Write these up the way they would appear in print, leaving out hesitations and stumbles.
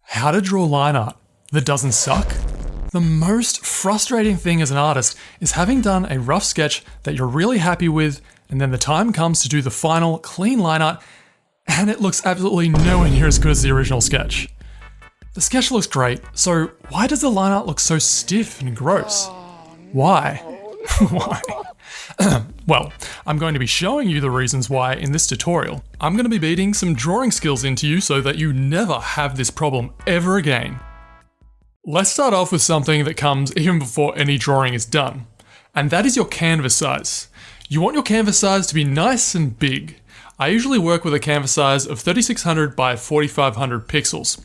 How to draw line art that doesn't suck? The most frustrating thing as an artist is having done a rough sketch that you're really happy with, and then the time comes to do the final clean line art, and it looks absolutely nowhere near as good as the original sketch. The sketch looks great, so why does the line art look so stiff and gross? Why? Why? Well, I'm going to be showing you the reasons why in this tutorial. I'm going to be beating some drawing skills into you so that you never have this problem ever again. Let's start off with something that comes even before any drawing is done, and that is your canvas size. You want your canvas size to be nice and big. I usually work with a canvas size of 3600 by 4500 pixels.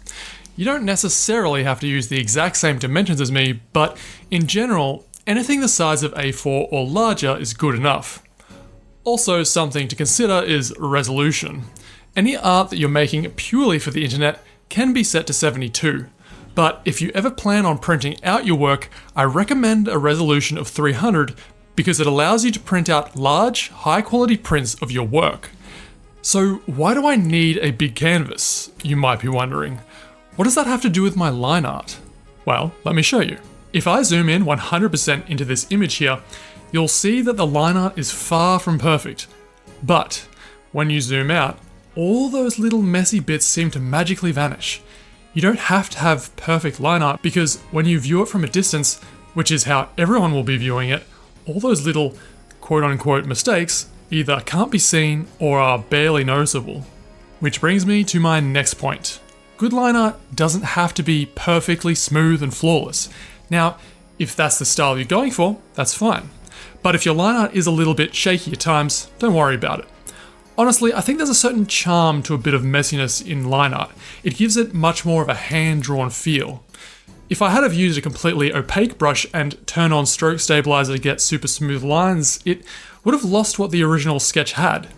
You don't necessarily have to use the exact same dimensions as me, but in general, anything the size of A4 or larger is good enough. Also, something to consider is resolution. Any art that you're making purely for the internet can be set to 72. But if you ever plan on printing out your work, I recommend a resolution of 300 because it allows you to print out large, high-quality prints of your work. So why do I need a big canvas, you might be wondering? What does that have to do with my line art? Well, let me show you. If I zoom in 100% into this image here, you'll see that the line art is far from perfect. But when you zoom out, all those little messy bits seem to magically vanish. You don't have to have perfect line art because when you view it from a distance, which is how everyone will be viewing it, all those little quote-unquote mistakes either can't be seen or are barely noticeable. Which brings me to my next point. Good line art doesn't have to be perfectly smooth and flawless. Now, if that's the style you're going for, that's fine. But if your line art is a little bit shaky at times, don't worry about it. Honestly, I think there's a certain charm to a bit of messiness in line art. It gives it much more of a hand-drawn feel. If I had have used a completely opaque brush and turned on stroke stabilizer to get super smooth lines, it would have lost what the original sketch had.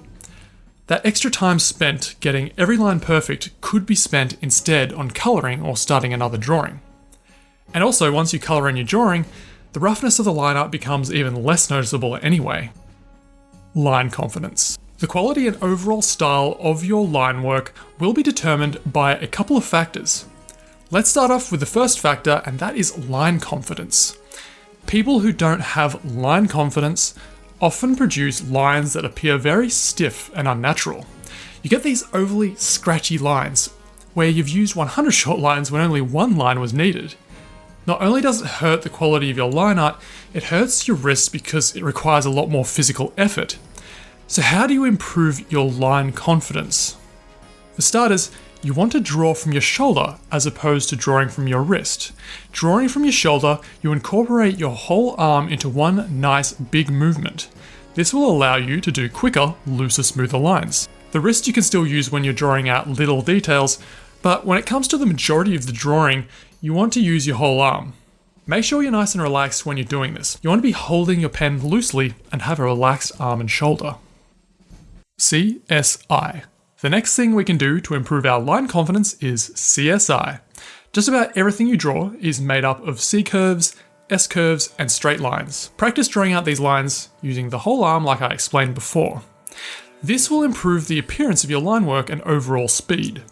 That extra time spent getting every line perfect could be spent instead on colouring or starting another drawing. And also, once you colour in your drawing, the roughness of the line art becomes even less noticeable anyway. Line confidence. The quality and overall style of your line work will be determined by a couple of factors. Let's start off with the first factor, and that is line confidence. People who don't have line confidence often produce lines that appear very stiff and unnatural. You get these overly scratchy lines, where you've used 100 short lines when only one line was needed. Not only does it hurt the quality of your line art, it hurts your wrists because it requires a lot more physical effort. So how do you improve your line confidence? For starters, you want to draw from your shoulder as opposed to drawing from your wrist. Drawing from your shoulder, you incorporate your whole arm into one nice big movement. This will allow you to do quicker, looser, smoother lines. The wrist you can still use when you're drawing out little details, but when it comes to the majority of the drawing, you want to use your whole arm. Make sure you're nice and relaxed when you're doing this. You want to be holding your pen loosely and have a relaxed arm and shoulder. CSI. The next thing we can do to improve our line confidence is CSI. Just about everything you draw is made up of C-curves, S-curves, and straight lines. Practice drawing out these lines using the whole arm like I explained before. This will improve the appearance of your line work and overall speed.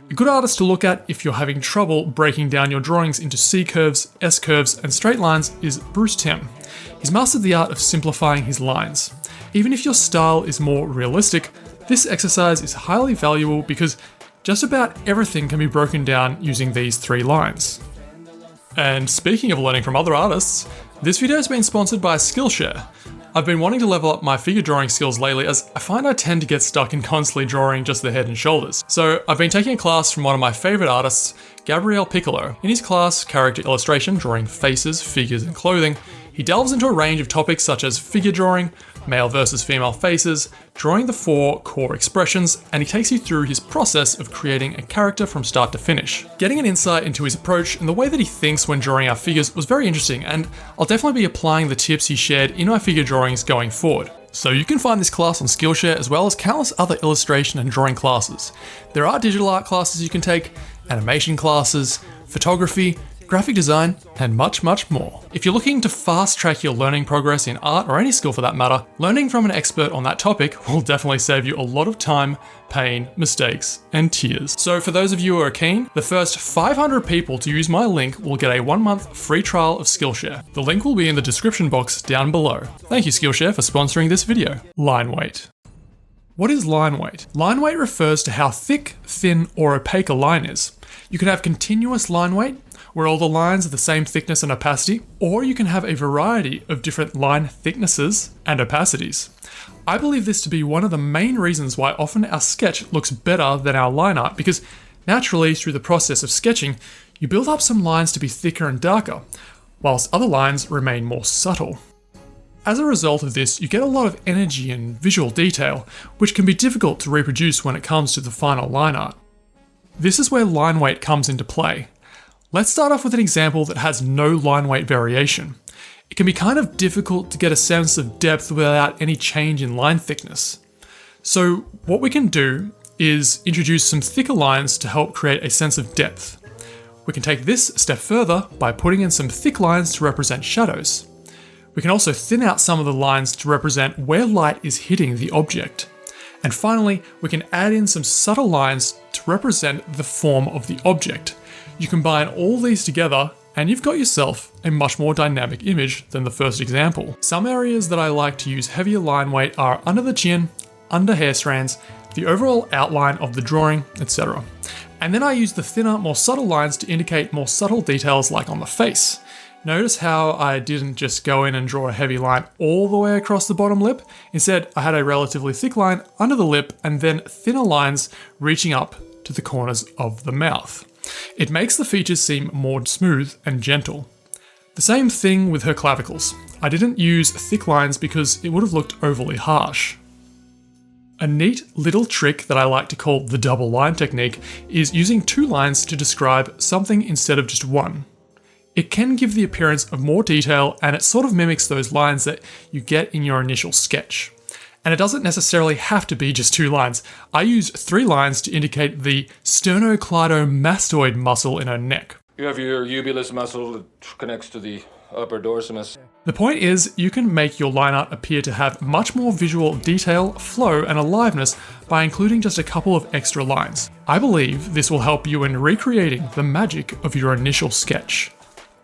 A good artist to look at if you're having trouble breaking down your drawings into C-curves, S-curves, and straight lines is Bruce Timm. He's mastered the art of simplifying his lines. Even if your style is more realistic, this exercise is highly valuable because just about everything can be broken down using these three lines. And speaking of learning from other artists, this video has been sponsored by Skillshare. I've been wanting to level up my figure drawing skills lately as I find I tend to get stuck in constantly drawing just the head and shoulders. So I've been taking a class from one of my favourite artists, Gabriel Piccolo. In his class, Character Illustration, drawing faces, figures and clothing, he delves into a range of topics such as figure drawing, male versus female faces, drawing the 4 core expressions, and he takes you through his process of creating a character from start to finish. Getting an insight into his approach and the way that he thinks when drawing our figures was very interesting, and I'll definitely be applying the tips he shared in my figure drawings going forward. So you can find this class on Skillshare as well as countless other illustration and drawing classes. There are digital art classes you can take, animation classes, photography, graphic design, and much, much more. If you're looking to fast track your learning progress in art or any skill for that matter, learning from an expert on that topic will definitely save you a lot of time, pain, mistakes, and tears. So for those of you who are keen, the first 500 people to use my link will get a 1-month free trial of Skillshare. The link will be in the description box down below. Thank you Skillshare for sponsoring this video. Line weight. What is line weight? Line weight refers to how thick, thin, or opaque a line is. You can have continuous line weight, where all the lines are the same thickness and opacity, or you can have a variety of different line thicknesses and opacities. I believe this to be one of the main reasons why often our sketch looks better than our line art, because naturally through the process of sketching, you build up some lines to be thicker and darker, whilst other lines remain more subtle. As a result of this, you get a lot of energy and visual detail, which can be difficult to reproduce when it comes to the final line art. This is where line weight comes into play. Let's start off with an example that has no line weight variation. It can be kind of difficult to get a sense of depth without any change in line thickness. So what we can do is introduce some thicker lines to help create a sense of depth. We can take this a step further by putting in some thick lines to represent shadows. We can also thin out some of the lines to represent where light is hitting the object. And finally, we can add in some subtle lines to represent the form of the object. You combine all these together and you've got yourself a much more dynamic image than the first example. Some areas that I like to use heavier line weight are under the chin, under hair strands, the overall outline of the drawing, etc. And then I use the thinner, more subtle lines to indicate more subtle details like on the face. Notice how I didn't just go in and draw a heavy line all the way across the bottom lip. Instead, I had a relatively thick line under the lip and then thinner lines reaching up to the corners of the mouth. It makes the features seem more smooth and gentle. The same thing with her clavicles. I didn't use thick lines because it would have looked overly harsh. A neat little trick that I like to call the double line technique is using 2 lines to describe something instead of just one. It can give the appearance of more detail and it sort of mimics those lines that you get in your initial sketch. And it doesn't necessarily have to be just 2 lines. I use 3 lines to indicate the sternocleidomastoid muscle in her neck. You have your ubulus muscle that connects to the upper dorsimus. The point is, you can make your line art appear to have much more visual detail, flow, and aliveness by including just a couple of extra lines. I believe this will help you in recreating the magic of your initial sketch.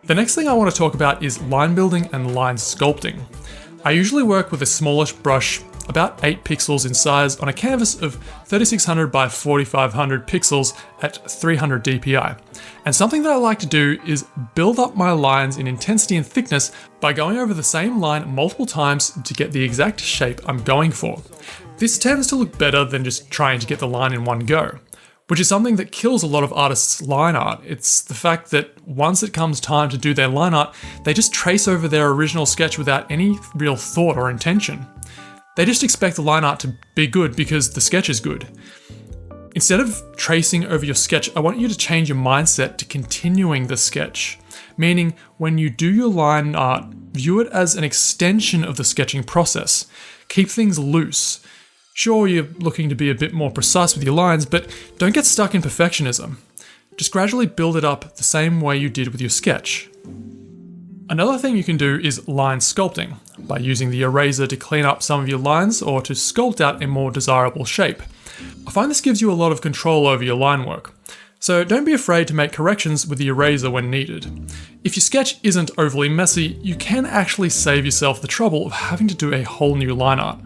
The next thing I want to talk about is line building and line sculpting. I usually work with a smallish brush, about 8 pixels in size, on a canvas of 3600 by 4500 pixels at 300 dpi. And something that I like to do is build up my lines in intensity and thickness by going over the same line multiple times to get the exact shape I'm going for. This tends to look better than just trying to get the line in one go, which is something that kills a lot of artists' line art. It's the fact that once it comes time to do their line art, they just trace over their original sketch without any real thought or intention. They just expect the line art to be good because the sketch is good. Instead of tracing over your sketch, I want you to change your mindset to continuing the sketch. Meaning, when you do your line art, view it as an extension of the sketching process. Keep things loose. Sure, you're looking to be a bit more precise with your lines, but don't get stuck in perfectionism. Just gradually build it up the same way you did with your sketch. Another thing you can do is line sculpting, by using the eraser to clean up some of your lines or to sculpt out a more desirable shape. I find this gives you a lot of control over your line work, so don't be afraid to make corrections with the eraser when needed. If your sketch isn't overly messy, you can actually save yourself the trouble of having to do a whole new line art.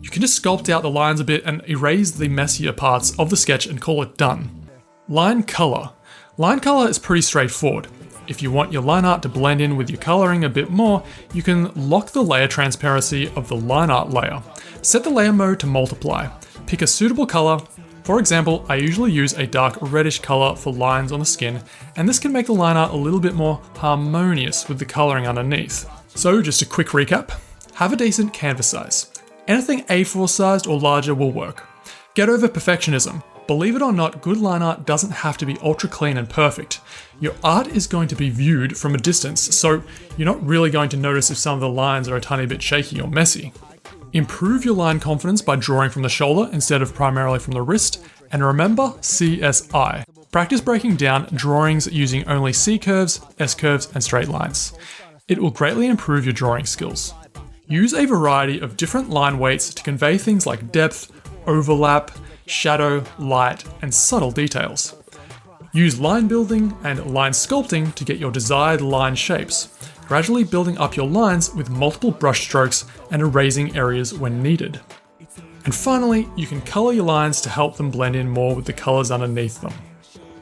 You can just sculpt out the lines a bit and erase the messier parts of the sketch and call it done. Line color. Line color is pretty straightforward. If you want your line art to blend in with your coloring a bit more, you can lock the layer transparency of the line art layer. Set the layer mode to multiply. Pick a suitable color. For example, I usually use a dark reddish color for lines on the skin, and this can make the line art a little bit more harmonious with the coloring underneath. So just a quick recap. Have a decent canvas size. Anything A4 sized or larger will work. Get over perfectionism. Believe it or not, good line art doesn't have to be ultra clean and perfect. Your art is going to be viewed from a distance, so you're not really going to notice if some of the lines are a tiny bit shaky or messy. Improve your line confidence by drawing from the shoulder instead of primarily from the wrist, and remember CSI. Practice breaking down drawings using only C-curves, S-curves, and straight lines. It will greatly improve your drawing skills. Use a variety of different line weights to convey things like depth, overlap, shadow, light, and subtle details. Use line building and line sculpting to get your desired line shapes, gradually building up your lines with multiple brush strokes and erasing areas when needed. And finally, you can color your lines to help them blend in more with the colors underneath them.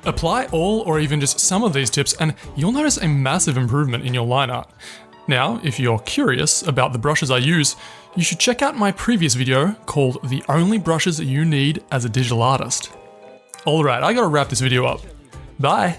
Apply all or even just some of these tips and you'll notice a massive improvement in your line art. Now, if you're curious about the brushes I use, you should check out my previous video called The Only Brushes You Need as a Digital Artist. Alright, I gotta wrap this video up. Bye!